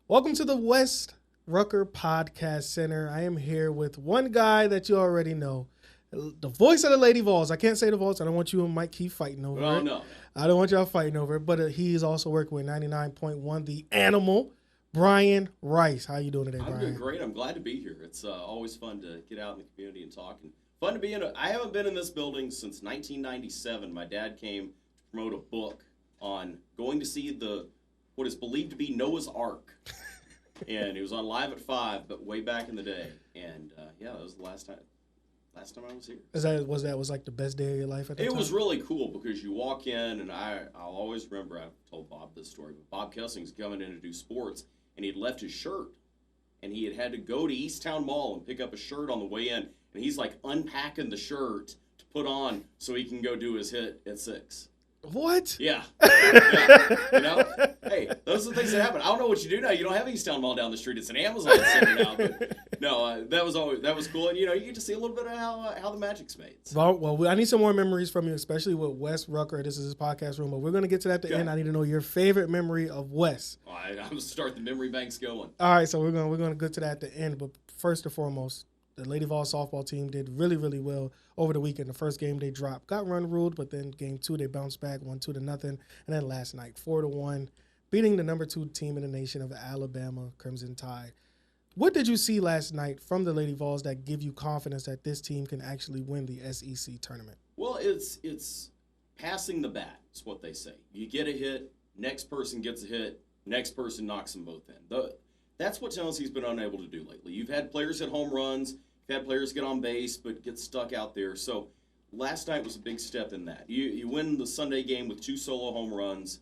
Welcome to the Wes Rucker Podcast Center. I am here with one guy that you already know, the voice of the Lady Vols. I can't say the Vols. I don't want you and Mike keep fighting over it. No. I don't want y'all fighting over it. But he is also working with 99.1, the animal, Brian Rice. How you doing today, Brian? I'm doing great. I'm glad to be here. It's always fun to get out in the community and talk. And fun to be I haven't been in this building since 1997. My dad came to promote a book on going to see what is believed to be Noah's Ark. And it was on Live at 5, but way back in the day. And that was the last time I was here. Was like the best day of your life at that time? It was really cool because you walk in, and I'll always remember, I've told Bob this story, but Bob Kessing's coming in to do sports, and he'd left his shirt, and he had to go to Easttown Mall and pick up a shirt on the way in, and he's like unpacking the shirt to put on so he can go do his hit at 6. What? Yeah. Yeah. Hey, those are the things that happen. I don't know what you do now. You don't have Easttown Mall down the street. It's an Amazon center now. But no, that was cool. And you get to see a little bit of how the magic's made. So. Well, I need some more memories from you, especially with Wes Rucker. This is his podcast room, but we're going to get to that at the end. I need to know your favorite memory of Wes. Well, I'm going to start the memory banks going. All right, so we're going to get to that at the end. But first and foremost, the Lady Vols softball team did really, really well over the weekend. The first game they dropped, got run ruled, but then game 2 they bounced back, 1-2-0, and then last night 4-1, beating the number 2 team in the nation of Alabama Crimson Tide. What did you see last night from the Lady Vols that give you confidence that this team can actually win the SEC tournament? Well, it's passing the bat. Is what they say. You get a hit, next person gets a hit, next person knocks them both in. That's what Tennessee's been unable to do lately. You've had players hit home runs. You've had players get on base but get stuck out there. So last night was a big step in that. You win the Sunday game with 2 solo home runs,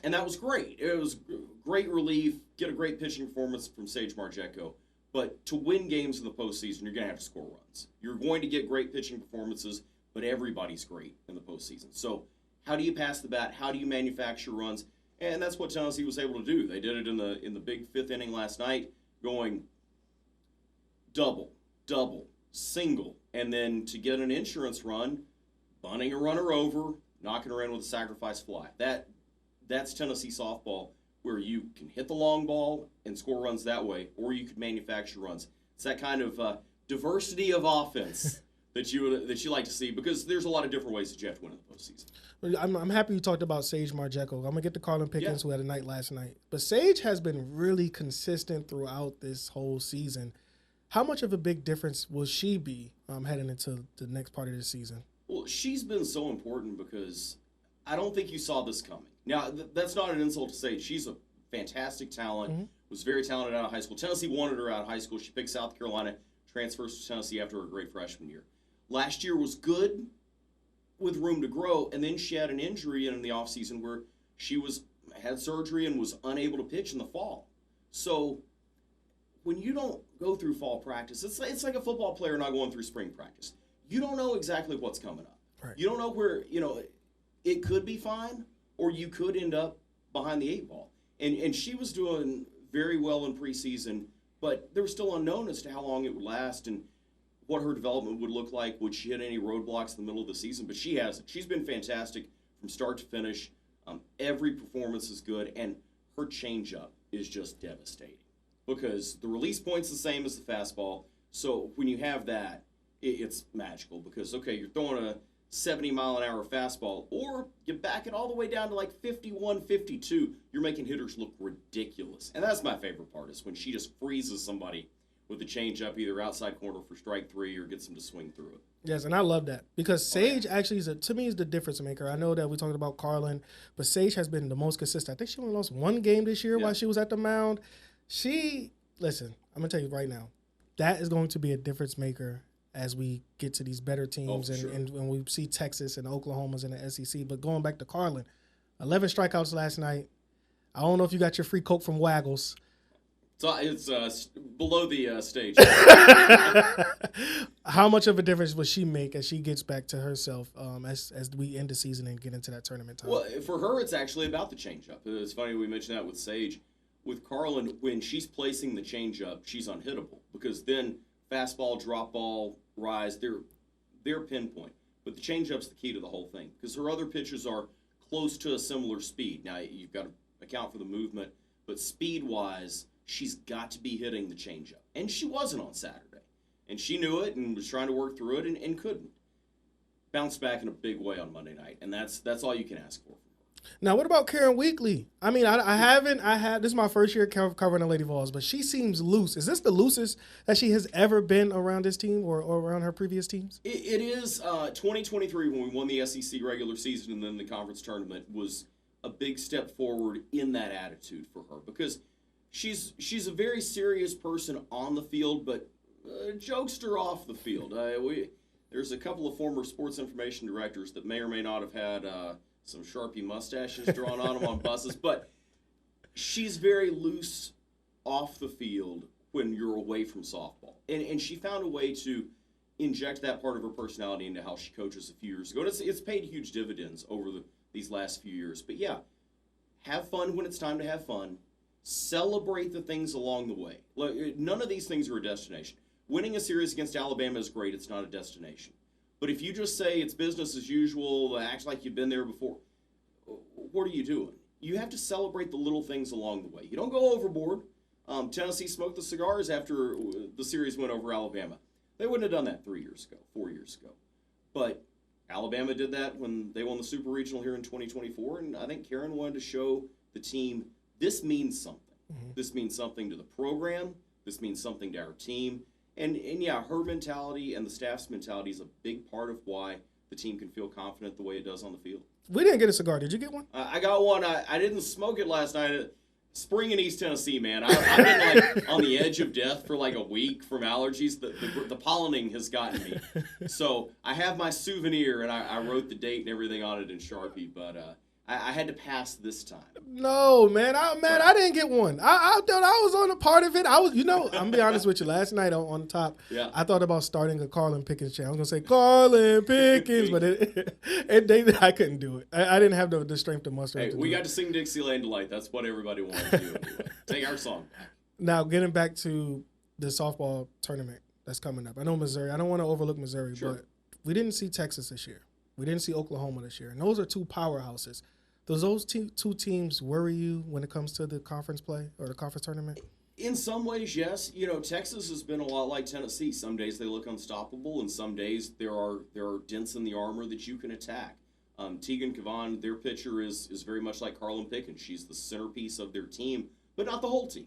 and that was great. It was great relief, get a great pitching performance from Sage Marjeko. But to win games in the postseason, you're going to have to score runs. You're going to get great pitching performances, but everybody's great in the postseason. So how do you pass the bat? How do you manufacture runs? And that's what Tennessee was able to do. They did it in the big 5th inning last night, going double, single, and then to get an insurance run, bunting a runner over, knocking her in with a sacrifice fly. That's Tennessee softball, where you can hit the long ball and score runs that way, or you could manufacture runs. It's that kind of diversity of offense that you like to see, because there's a lot of different ways that you have to win in the postseason. I'm happy you talked about Sage Marjeko. I'm going to get to Carlin Pickens, who had a night last night. But Sage has been really consistent throughout this whole season. How much of a big difference will she be heading into the next part of the season? Well, she's been so important because I don't think you saw this coming. Now, that's not an insult to Sage. She's a fantastic talent, was very talented out of high school. Tennessee wanted her out of high school. She picked South Carolina, transfers to Tennessee after her great freshman year. Last year was good, with room to grow, and then she had an injury in the offseason where she had surgery and was unable to pitch in the fall. So when you don't go through fall practice, it's like a football player not going through spring practice. You don't know exactly what's coming up. Right. You don't know where, it could be fine, or you could end up behind the 8 ball. And she was doing very well in preseason, but there was still unknown as to how long it would last and what her development would look like. Would she hit any roadblocks in the middle of the season? But she hasn't. She's been fantastic from start to finish. Every performance is good, and her changeup is just devastating because the release point's the same as the fastball. So when you have that, it's magical because, okay, you're throwing a 70-mile-an-hour fastball, or you back it all the way down to like 51, 52, you're making hitters look ridiculous. And that's my favorite part, is when she just freezes somebody with the changeup, either outside corner for strike 3 or gets them to swing through it. Yes, and I love that because Sage actually to me is the difference maker. I know that we talked about Carlin, but Sage has been the most consistent. I think she only lost 1 game this year while she was at the mound. Listen, I'm going to tell you right now, that is going to be a difference maker as we get to these better teams and when we see Texas and Oklahoma's in the SEC. But going back to Carlin, 11 strikeouts last night. I don't know if you got your free Coke from Waggles. So it's below the stage. How much of a difference will she make as she gets back to herself as we end the season and get into that tournament time? Well, for her, it's actually about the changeup. It's funny we mentioned that with Sage. With Carlin, when she's placing the changeup, she's unhittable because then fastball, drop ball, rise, they're pinpoint. But the changeup's the key to the whole thing because her other pitches are close to a similar speed. Now, you've got to account for the movement, but speed-wise, she's got to be hitting the changeup. And she wasn't on Saturday. And she knew it and was trying to work through it and couldn't. Bounced back in a big way on Monday night, and that's all you can ask for. Now, what about Karen Weekly? I mean, this is my first year covering the Lady Vols, but she seems loose. Is this the loosest that she has ever been around this team or around her previous teams? It is. 2023, when we won the SEC regular season and then the conference tournament, was a big step forward in that attitude for her, because she's a very serious person on the field, but jokester off the field. There's a couple of former sports information directors that may or may not have had some Sharpie mustaches drawn on them on buses, but she's very loose off the field when you're away from softball. And she found a way to inject that part of her personality into how she coaches a few years ago. And it's paid huge dividends over these last few years. But yeah, have fun when it's time to have fun. Celebrate the things along the way. None of these things are a destination. Winning a series against Alabama is great. It's not a destination. But if you just say it's business as usual, act like you've been there before, what are you doing? You have to celebrate the little things along the way. You don't go overboard. Tennessee smoked the cigars after the series went over Alabama. They wouldn't have done that 3 years ago, 4 years ago. But Alabama did that when they won the Super Regional here in 2024, and I think Karen wanted to show the team this means something. Mm-hmm. This means something to the program. This means something to our team. And yeah, her mentality and the staff's mentality is a big part of why the team can feel confident the way it does on the field. We didn't get a cigar. Did you get one? I got one. I didn't smoke it last night. Spring in East Tennessee, man. I've been on the edge of death for a week from allergies. The pollinating has gotten me. So I have my souvenir, and I wrote the date and everything on it in Sharpie, but I had to pass this time. No, man. I didn't get one. I thought I was on a part of it. I'm going to be honest with you. Last night on top, I thought about starting a Carlin Pickens channel. I was going to say Carlin Pickens, but I couldn't do it. I didn't have the strength to muster. Hey, we got to sing Dixieland Delight. That's what everybody wanted to do. Anyway. Take our song back. Now, getting back to the softball tournament that's coming up. I know Missouri. I don't want to overlook Missouri, but we didn't see Texas this year. We didn't see Oklahoma this year. And those are two powerhouses. Does those two teams worry you when it comes to the conference play or the conference tournament? In some ways, yes. Texas has been a lot like Tennessee. Some days they look unstoppable, and some days there are dents in the armor that you can attack. Tegan Cavan, their pitcher, is very much like Carlin Pickens. She's the centerpiece of their team, but not the whole team.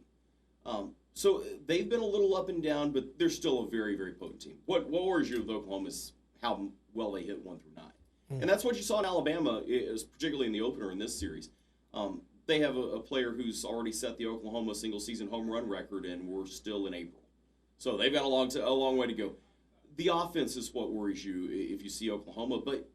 So they've been a little up and down, but they're still a very, very potent team. What worries you with Oklahoma is how well they hit 1 through 9. And that's what you saw in Alabama, particularly in the opener in this series. They have a player who's already set the Oklahoma single-season home run record, and we're still in April. So they've got a long way to go. The offense is what worries you if you see Oklahoma. But,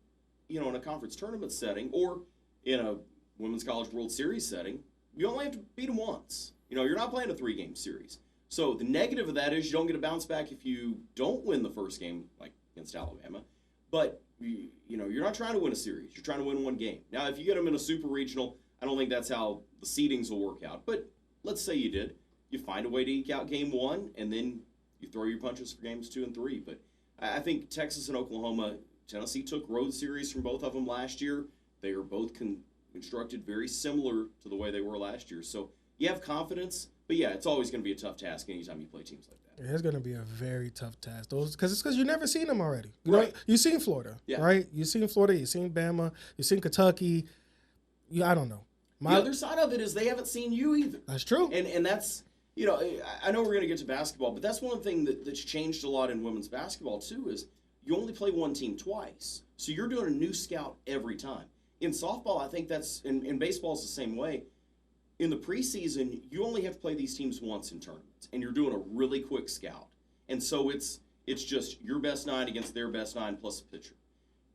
in a conference tournament setting or in a Women's College World Series setting, you only have to beat them once. You're not playing a 3-game series. So the negative of that is you don't get a bounce back if you don't win the first game, like against Alabama. But you're not trying to win a series. You're trying to win one game. Now, if you get them in a super regional, I don't think that's how the seedings will work out. But let's say you did. You find a way to eke out game 1, and then you throw your punches for games 2 and 3. But I think Texas and Oklahoma, Tennessee took road series from both of them last year. They are both constructed very similar to the way they were last year. So you have confidence. But, yeah, it's always going to be a tough task anytime you play teams like that. It's going to be a very tough task. Because you've never seen them already. You've seen Florida, yeah. Right? You've seen Florida. You've seen Bama. You've seen Kentucky. I don't know. The other side of it is they haven't seen you either. That's true. And that's, I know we're going to get to basketball, but that's one thing that's changed a lot in women's basketball, too, is you only play one team twice. So you're doing a new scout every time. In softball, I think that's, in baseball, it's the same way. In the preseason, you only have to play these teams once in tournaments, and you're doing a really quick scout. And so it's just your best 9 against their best 9 plus a pitcher.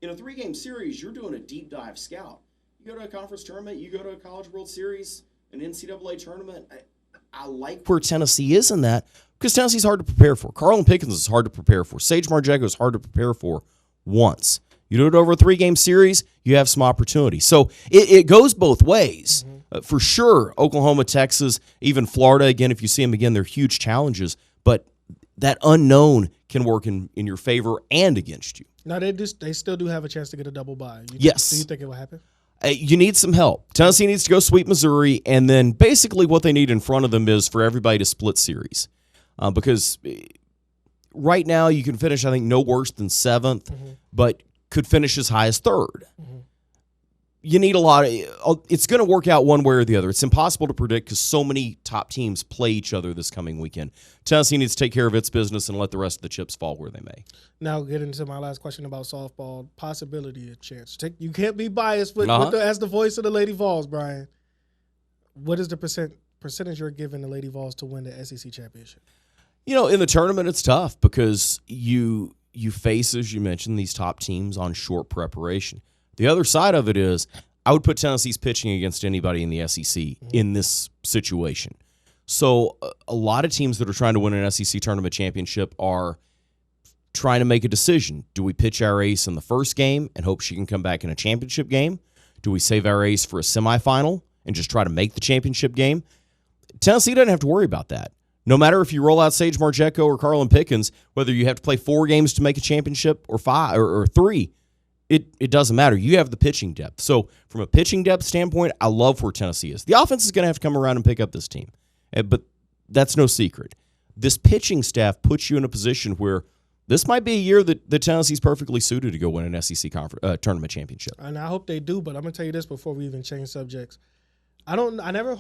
In a 3-game series, you're doing a deep dive scout. You go to a conference tournament, you go to a College World Series, an NCAA tournament. I like where Tennessee is in that because Tennessee's hard to prepare for. Carlin Pickens is hard to prepare for. Sage Marjago is hard to prepare for once. You do it over a 3-game series, you have some opportunity. So it goes both ways. Mm-hmm. For sure, Oklahoma, Texas, even Florida, again, if you see them again, they're huge challenges. But that unknown can work in your favor and against you. Now, they still do have a chance to get a double bye. Yes. Do you think it will happen? You need some help. Tennessee needs to go sweep Missouri, and then basically what they need in front of them is for everybody to split series. Because right now you can finish, I think, no worse than 7th, but could finish as high as 3rd. You need a lot of – it's going to work out one way or the other. It's impossible to predict because so many top teams play each other this coming weekend. Tennessee needs to take care of its business and let the rest of the chips fall where they may. Now, getting to my last question about softball, possibility of chance. You can't be biased as the voice of the Lady Vols, Brian. What is the percentage you're giving the Lady Vols to win the SEC championship? In the tournament, it's tough because you face, as you mentioned, these top teams on short preparation. The other side of it is I would put Tennessee's pitching against anybody in the SEC in this situation. So a lot of teams that are trying to win an SEC tournament championship are trying to make a decision. Do we pitch our ace in the first game and hope she can come back in a championship game? Do we save our ace for a semifinal and just try to make the championship game? Tennessee doesn't have to worry about that. No matter if you roll out Sage Marjecko or Carlin Pickens, whether you have to play 4 games to make a championship or 5 or 3, it doesn't matter. You have the pitching depth. So from a pitching depth standpoint, I love where Tennessee is. The offense is going to have to come around and pick up this team, but that's no secret. This pitching staff puts you in a position where this might be a year that Tennessee's perfectly suited to go win an SEC tournament championship. And I hope they do, but I'm going to tell you this before we even change subjects. I never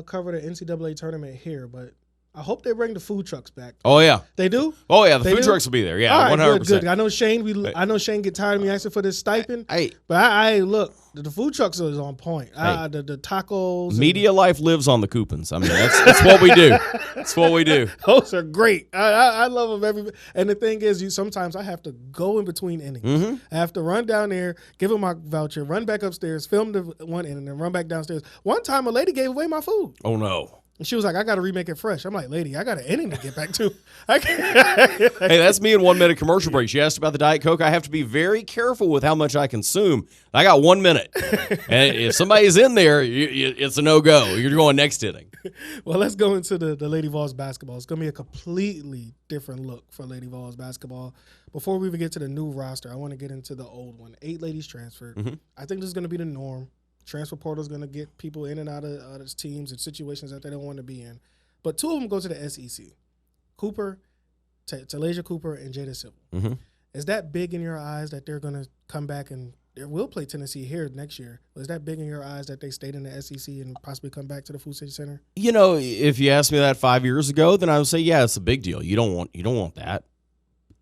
covered an NCAA tournament here, but I hope they bring the food trucks back. Oh yeah, they do. Oh yeah, the food trucks will be there. Yeah, 100%. Good. I know Shane get tired of me asking for this stipend. But I look. The food trucks is on point. The tacos. Media life lives on the coupons. I mean, that's what we do. That's what we do. Those are great. I love them. And the thing is, sometimes I have to go in between innings. I have to run down there, give them my voucher, run back upstairs, film the one inning, and then run back downstairs. One time, a lady gave away my food. Oh no. And she was like, I got to remake it fresh. I'm like, lady, I got an inning to get back to. Hey, that's me in 1 minute commercial break. She asked about the Diet Coke. I have to be very careful with how much I consume. I got 1 minute. And if somebody's in there, it's a no-go. You're going next inning. Well, let's go into the Lady Vols basketball. It's going to be a completely different look for Lady Vols basketball. Before we even get to the new roster, I want to get into the old one. 8 ladies transferred. I think this is going to be the norm. Transfer portal is going to get people in and out of teams and situations that they don't want to be in. But 2 of them go to the SEC. Cooper, Talasia Cooper, and Jada Civil. Is that big in your eyes that they're going to come back and they will play Tennessee here next year? Is that big in your eyes that they stayed in the SEC and possibly come back to the Food City Center? If you asked me that 5 years ago, then I would say, yeah, it's a big deal. You don't want that.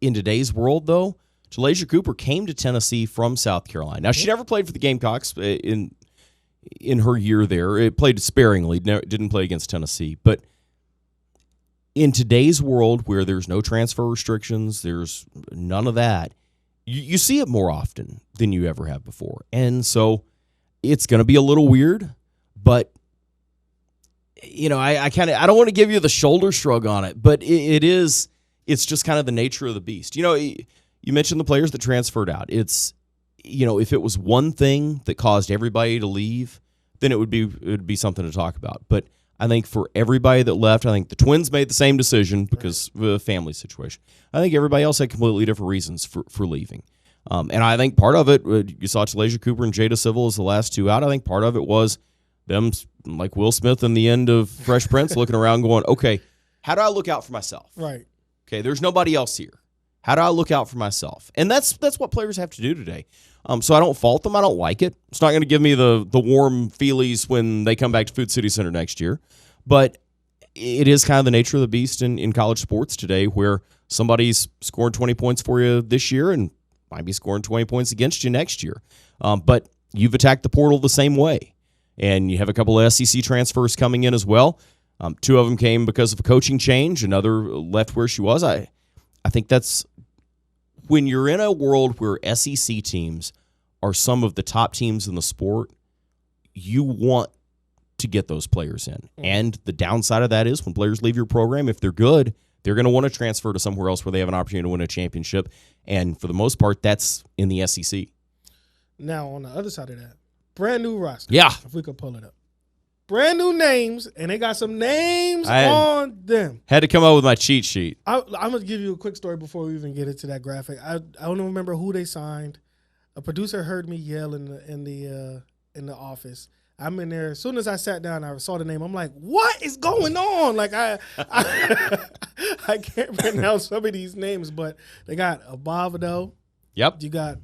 In today's world, though, Talasia Cooper came to Tennessee from South Carolina. Now, she never played for the Gamecocks in her year there. It played sparingly, didn't play against Tennessee. But in today's world where there's no transfer restrictions, there's none of that, you see it more often than you ever have before. And so it's going to be a little weird, but I don't want to give you the shoulder shrug on it, but it's just kind of the nature of the beast. You mentioned the players that transferred out. It's if it was one thing that caused everybody to leave, then it would be something to talk about. But I think for everybody that left, I think the Twins made the same decision because of a family situation. I think everybody else had completely different reasons for leaving. And I think part of it, you saw Talasia Cooper and Jada Civil as the last 2 out. I think part of it was them, like Will Smith in the end of Fresh Prince, looking around going, okay, how do I look out for myself? Right. Okay, there's nobody else here. How do I look out for myself? And that's what players have to do today. So I don't fault them. I don't like it. It's not going to give me the warm feelies when they come back to Food City Center next year. But it is kind of the nature of the beast in college sports today where somebody's scoring 20 points for you this year and might be scoring 20 points against you next year. But you've attacked the portal the same way. And you have a couple of SEC transfers coming in as well. 2 of them came because of a coaching change. Another left where she was. I think that's when you're in a world where SEC teams are some of the top teams in the sport, you want to get those players in. And the downside of that is when players leave your program, if they're good, they're going to want to transfer to somewhere else where they have an opportunity to win a championship. And for the most part, that's in the SEC. Now, on the other side of that, brand new roster. Yeah. If we could pull it up. Brand new names, and they got some names on them. Had to come up with my cheat sheet. I'm going to give you a quick story before we even get into that graphic. I don't remember who they signed. A producer heard me yell in in the office. I'm in there. As soon as I sat down, I saw the name. I'm like, what is going on? Like, I can't pronounce some of these names, but they got Abavado. Yep. You got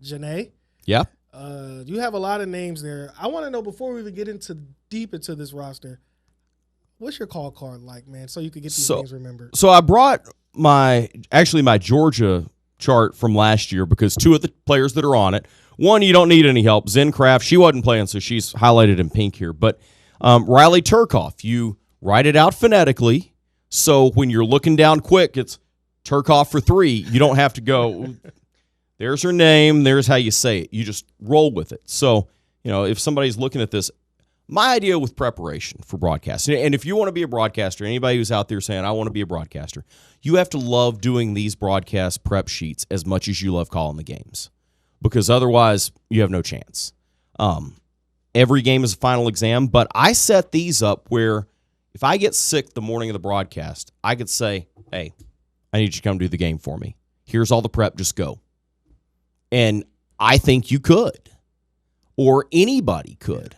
Janae. Yeah. You have a lot of names there. I want to know, before we even get deep into this roster, what's your call card like, man, so you could get these names remembered? So I brought my Georgia chart from last year because two of the players that are on it, one, you don't need any help. Zencraft, she wasn't playing, so she's highlighted in pink here. But Riley Turkoff, you write it out phonetically, so when you're looking down quick, it's Turkoff for 3. You don't have to go, there's her name, there's how you say it. You just roll with it. So, if somebody's looking at this, my idea with preparation for broadcasting, and if you want to be a broadcaster, anybody who's out there saying, I want to be a broadcaster, you have to love doing these broadcast prep sheets as much as you love calling the games, because otherwise you have no chance. Every game is a final exam, but I set these up where if I get sick the morning of the broadcast, I could say, hey, I need you to come do the game for me. Here's all the prep, just go. And I think you could, or anybody could.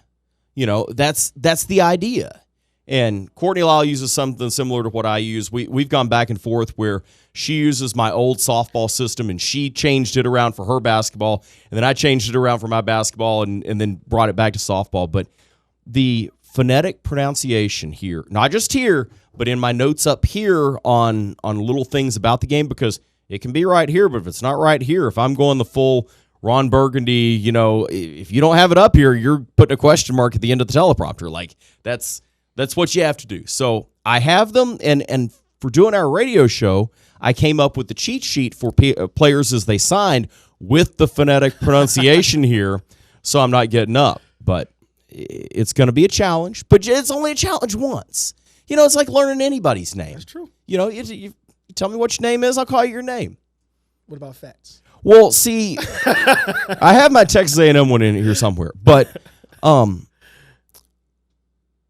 That's the idea. And Courtney Lyle uses something similar to what I use. We've gone back and forth where she uses my old softball system and she changed it around for her basketball, and then I changed it around for my basketball and then brought it back to softball. But the phonetic pronunciation here, not just here, but in my notes up here on little things about the game, because it can be right here, but if it's not right here, if I'm going the full Ron Burgundy, if you don't have it up here, you're putting a question mark at the end of the teleprompter. Like, that's what you have to do. So I have them, and for doing our radio show, I came up with the cheat sheet for players as they signed with the phonetic pronunciation here, so I'm not getting up. But it's going to be a challenge, but it's only a challenge once. It's like learning anybody's name. That's true. You tell me what your name is, I'll call you your name. What about Fats? Well, see, I have my Texas A&M one in here somewhere, but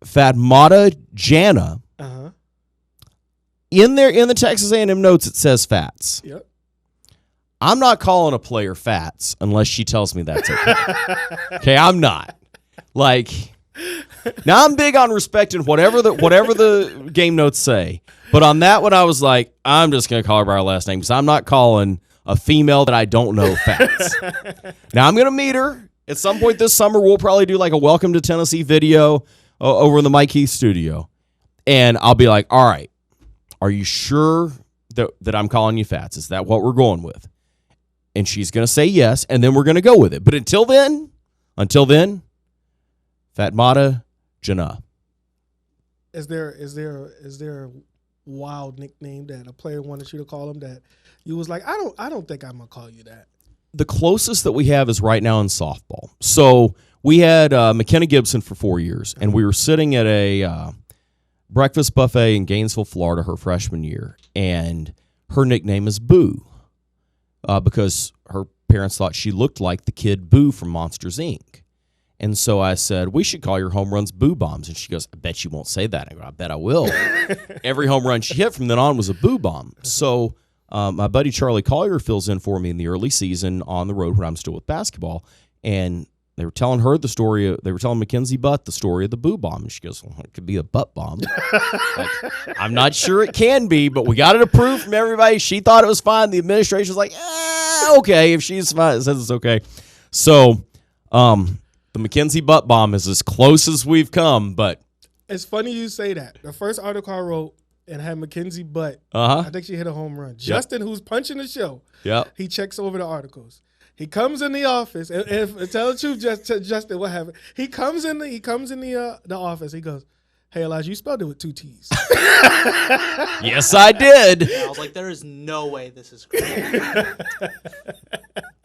Fatmata Jana, in the Texas A&M notes it says Fats. Yep. I'm not calling a player Fats unless she tells me that's okay. Okay, I'm not. Like, now I'm big on respecting whatever the game notes say, but on that one I was like, I'm just going to call her by her last name because I'm not calling a female that I don't know Fats. Now I'm going to meet her at some point this summer. We'll probably do like a Welcome to Tennessee video over in the Mike Heath studio. And I'll be like, all right, are you sure that I'm calling you Fats? Is that what we're going with? And she's going to say yes, and then we're going to go with it. But until then, Fatmata Jannah. Is there a wild nickname that a player wanted you to call him that you was like, I don't think I'm gonna call you that? The closest that we have is right now in softball. So we had McKenna Gibson for 4 years, and we were sitting at a breakfast buffet in Gainesville, Florida, her freshman year, and her nickname is Boo because her parents thought she looked like the kid Boo from Monsters, Inc. And so I said, we should call your home runs Boo Bombs. And she goes, I bet you won't say that. I go, I bet I will. Every home run she hit from then on was a Boo Bomb. So my buddy Charlie Collier fills in for me in the early season on the road when I'm still with basketball. And they were telling her the story. They were telling Mackenzie Butt the story of the Boo Bomb. And she goes, well, it could be a butt bomb. Like, I'm not sure it can be, but we got it approved from everybody. She thought it was fine. The administration was like, okay, if she's fine, it says it's okay. So the Mackenzie Butt Bomb is as close as we've come, but it's funny you say that. The first article I wrote and had Mackenzie Butt, I think she hit a home run. Yep. Justin, who's punching the show, he checks over the articles. He comes in the office, and tell the truth, Justin, what happened? He comes in the office. He goes, hey, Elijah, you spelled it with 2 T's. Yes, I did. Yeah, I was like, there is no way this is correct.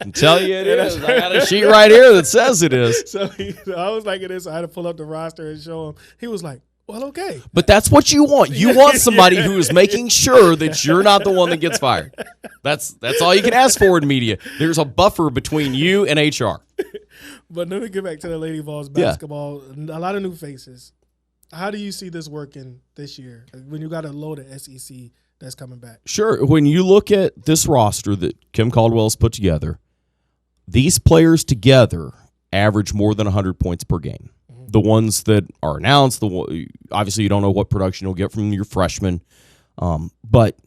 I tell you it is. I got a sheet right here that says it is. So I was like, it is. So I had to pull up the roster and show him. He was like, well, okay. But that's what you want. You want somebody who is making sure that you're not the one that gets fired. That's all you can ask for in media. There's a buffer between you and HR. But let me get back to the Lady Vols basketball. Yeah. A lot of new faces. How do you see this working this year when you got a load of SEC that's coming back? Sure. When you look at this roster that Kim Caldwell's put together, these players together average more than 100 points per game. The ones that are announced, obviously you don't know what production you'll get from your freshmen, but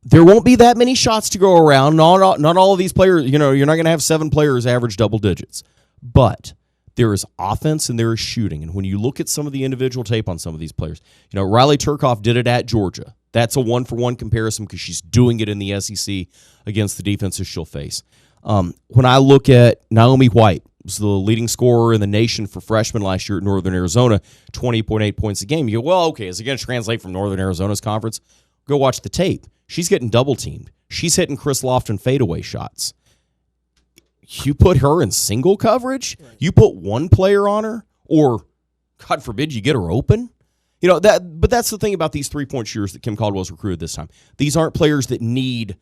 there won't be that many shots to go around. Not all of these players, you're not going to have 7 players average double digits, but there is offense and there is shooting. And when you look at some of the individual tape on some of these players, Riley Turcoff did it at Georgia. That's a 1-for-1 comparison because she's doing it in the SEC against the defenses she'll face. When I look at Naomi White, was the leading scorer in the nation for freshmen last year at Northern Arizona, 20.8 points a game. You go, well, okay, is it going to translate from Northern Arizona's conference? Go watch the tape. She's getting double-teamed. She's hitting Chris Lofton fadeaway shots. You put her in single coverage? Right. You put one player on her? Or, God forbid, you get her open? But that's the thing about these three-point shooters that Kim Caldwell's recruited this time. These aren't players that need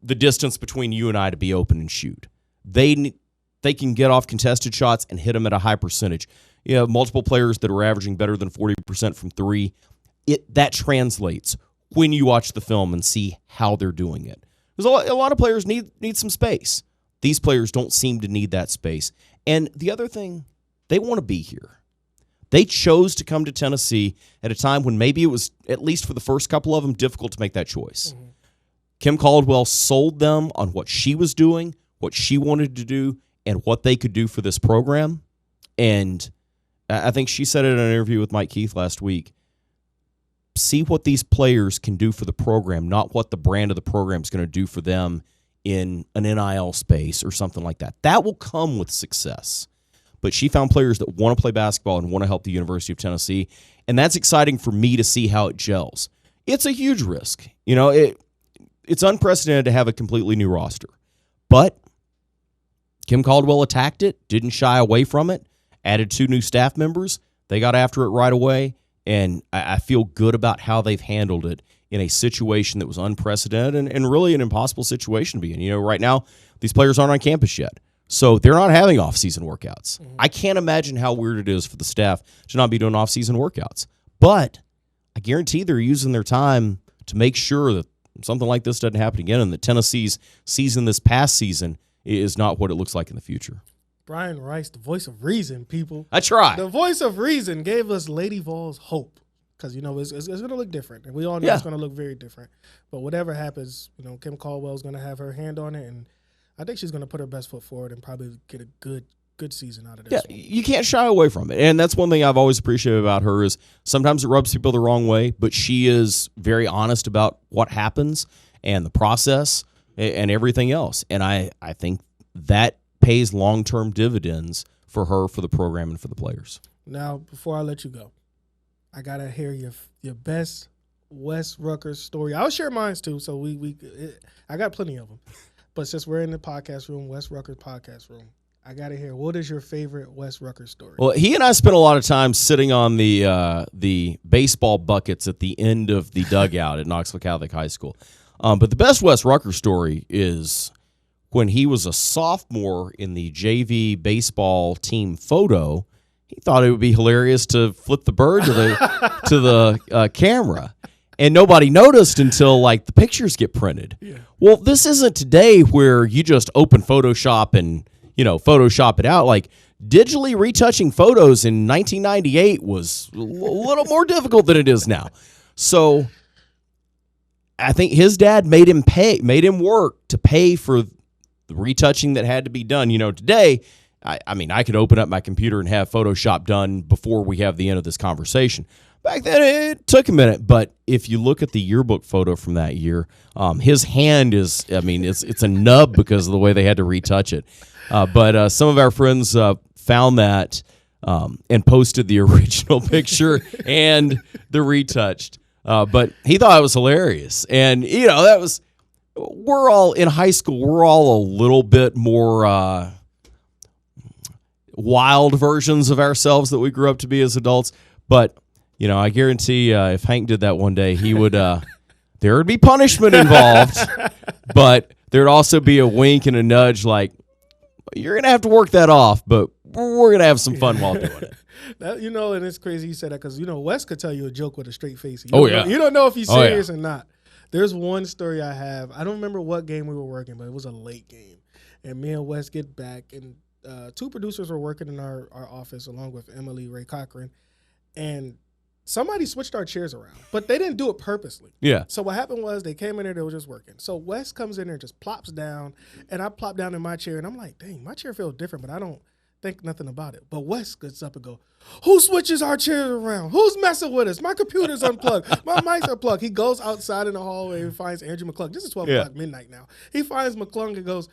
the distance between you and I to be open and shoot. They can get off contested shots and hit them at a high percentage. You have multiple players that are averaging better than 40% from three. That translates when you watch the film and see how they're doing it. Because a lot of players need some space. These players don't seem to need that space. And the other thing, they want to be here. They chose to come to Tennessee at a time when maybe it was, at least for the first couple of them, difficult to make that choice. Mm-hmm. Kim Caldwell sold them on what she was doing, what she wanted to do, and what they could do for this program. And I think she said it in an interview with Mike Keith last week. See what these players can do for the program, not what the brand of the program is going to do for them in an NIL space or something like that. That will come with success. But she found players that want to play basketball and want to help the University of Tennessee, and that's exciting for me to see how it gels. It's a huge risk. It's unprecedented to have a completely new roster. But Kim Caldwell attacked it, didn't shy away from it, added 2 new staff members. They got after it right away, and I feel good about how they've handled it in a situation that was unprecedented and really an impossible situation to be in. Right now, these players aren't on campus yet, so they're not having off-season workouts. Mm-hmm. I can't imagine how weird it is for the staff to not be doing off-season workouts. But I guarantee they're using their time to make sure that something like this doesn't happen again, and that Tennessee's season this past season is not what it looks like in the future. Brian Rice, the voice of reason, people. I try. The voice of reason gave us Lady Vols hope because, it's going to look different. And we all know it's going to look very different. But whatever happens, Kim Caldwell's going to have her hand on it. And I think she's going to put her best foot forward and probably get a good season out of this. Yeah, you can't shy away from it. And that's one thing I've always appreciated about her is sometimes it rubs people the wrong way, but she is very honest about what happens and the process and everything else. And I think that pays long-term dividends for her, for the program, and for the players. Now, before I let you go, I got to hear your best Wes Rucker story. I'll share mine too, so I got plenty of them. But since we're in the podcast room, Wes Rucker's podcast room, I got to hear, what is your favorite Wes Rucker story? Well, he and I spent a lot of time sitting on the baseball buckets at the end of the dugout at Knoxville Catholic High School. But the best Wes Rucker story is when he was a sophomore in the JV baseball team photo. He thought it would be hilarious to flip the bird to the camera, and nobody noticed until the pictures get printed. Yeah. Well, this isn't today where you just open Photoshop and Photoshop it out. Digitally retouching photos in 1998 was a little more difficult than it is now. So I think his dad made him work to pay for the retouching that had to be done. Today, I could open up my computer and have Photoshop done before we have the end of this conversation. Back then, it took a minute, but if you look at the yearbook photo from that year, his hand is, it's a nub because of the way they had to retouch it. But some of our friends found that and posted the original picture and the retouched. But he thought it was hilarious. And, we're all in high school, we're all a little bit more wild versions of ourselves that we grew up to be as adults. But, I guarantee if Hank did that one day, he would, there would be punishment involved, but there'd also be a wink and a nudge you're going to have to work that off, but we're going to have some fun while doing it. And it's crazy you said that because, Wes could tell you a joke with a straight face. You don't know if he's serious or not. There's one story I have. I don't remember what game we were working, but it was a late game. and me and Wes get back, and two producers were working in our office along with Emily Ray Cochran, and somebody switched our chairs around, but they didn't do it purposely. Yeah. So what happened was they came in there, they were just working. So Wes comes in there and just plops down, and I plop down in my chair, and I'm like, dang, my chair feels different, but I don't think nothing about it. But Wes gets up and go, who switches our chairs around? Who's messing with us? My computer's unplugged. My mic's unplugged. He goes outside in the hallway and finds Andrew McClung. This is 12 o'clock midnight now. He finds McClung and goes,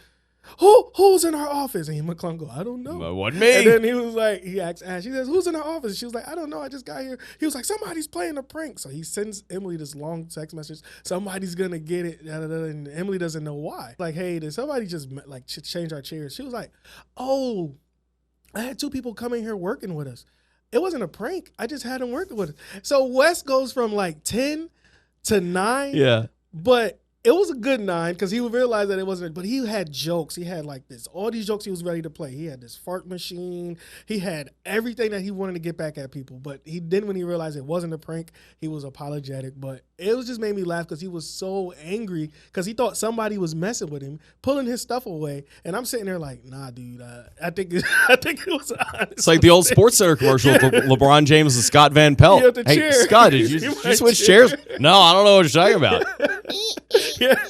who's in our office? And McClung goes, I don't know. Well, wasn't me. And then he was like, he asked Ash, he says, who's in our office? And she was like, I don't know. I just got here. He was like, somebody's playing a prank. So he sends Emily this long text message. Somebody's going to get it. And Emily doesn't know why. Like, hey, did somebody just like change our chairs? She was like, oh, I had two people coming here working with us. It wasn't a prank. I just had them working with us. So Wes goes from like 10 to 9. Yeah. But it was a good 9 because he would realize that it wasn't. But he had jokes. He had like this, all these jokes he was ready to play. He had this fart machine. He had everything that he wanted to get back at people. But he didn't, when he realized it wasn't a prank, he was apologetic. But it was just made me laugh because he was so angry because he thought somebody was messing with him, pulling his stuff away. And I'm sitting there like, nah, dude. I think it was honest. It's like the old Sports Center commercial with LeBron James and Scott Van Pelt. Yeah, the Hey, chair. Scott, did you switch chairs? No, I don't know what you're talking about. Yeah.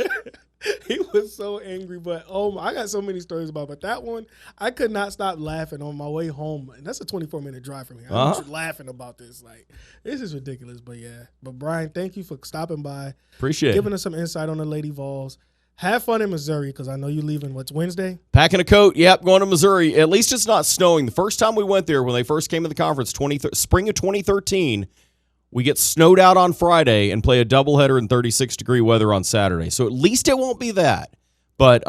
He was so angry, but I got so many stories about it. But that one, I could not stop laughing on my way home. And that's a 24-minute drive from here. I was laughing about this. Like, this is ridiculous, but yeah. But Brian, thank you for stopping by. Appreciate giving it. us some insight on the Lady Vols. Have fun in Missouri because I know you're leaving, Wednesday? Packing a coat. Yep, going to Missouri. At least it's not snowing. The first time we went there when they first came to the conference, spring of 2013, we get snowed out on Friday and play a doubleheader in 36-degree weather on Saturday. So at least it won't be that. But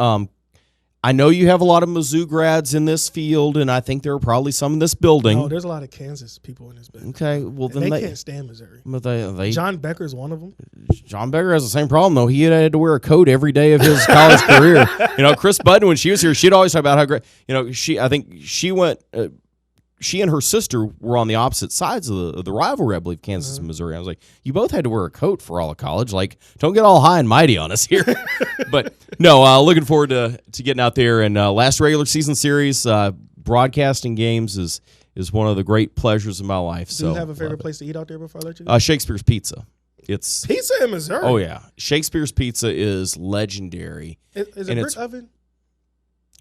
I know you have a lot of Mizzou grads in this field, and I think there are probably some in this building. Oh, there's a lot of Kansas people in this building. Okay, well then they can't stand Missouri. But they John Becker's one of them. John Becker has the same problem, though. He had to wear a coat every day of his college career. Chris Budden, when she was here, she'd always talk about how great. I think she went. She and her sister were on the opposite sides of the rivalry, I believe, Kansas and Missouri. I was like, you both had to wear a coat for all of college. Like, don't get all high and mighty on us here. But no, looking forward to getting out there. And last regular season series, broadcasting games is one of the great pleasures of my life. Do you have a favorite place to eat out there before I let you go? Shakespeare's Pizza. It's pizza in Missouri. Oh yeah, Shakespeare's Pizza is legendary. Is it brick oven?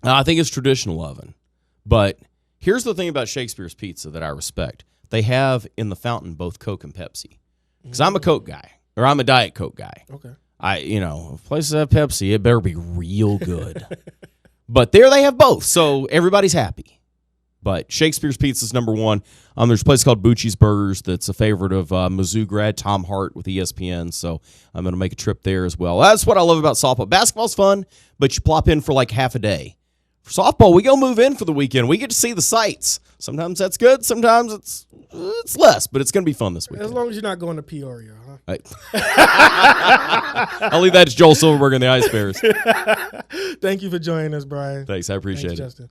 I think it's traditional oven. But here's the thing about Shakespeare's Pizza that I respect. They have in the fountain both Coke and Pepsi. Because I'm a Coke guy, or I'm a Diet Coke guy. Okay. If places have Pepsi, it better be real good. But there they have both, so everybody's happy. But Shakespeare's Pizza is number one. There's a place called Bucci's Burgers that's a favorite of Mizzou grad Tom Hart with ESPN, so I'm going to make a trip there as well. That's what I love about softball. Basketball's fun, but you plop in for like half a day. For softball, we go move in for the weekend. We get to see the sights. Sometimes that's good. Sometimes it's less, but it's going to be fun this weekend. As long as you're not going to Peoria, huh? I'll leave that to Joel Silverberg and the Ice Bears. Thank you for joining us, Brian. Thanks. I appreciate it. Justin.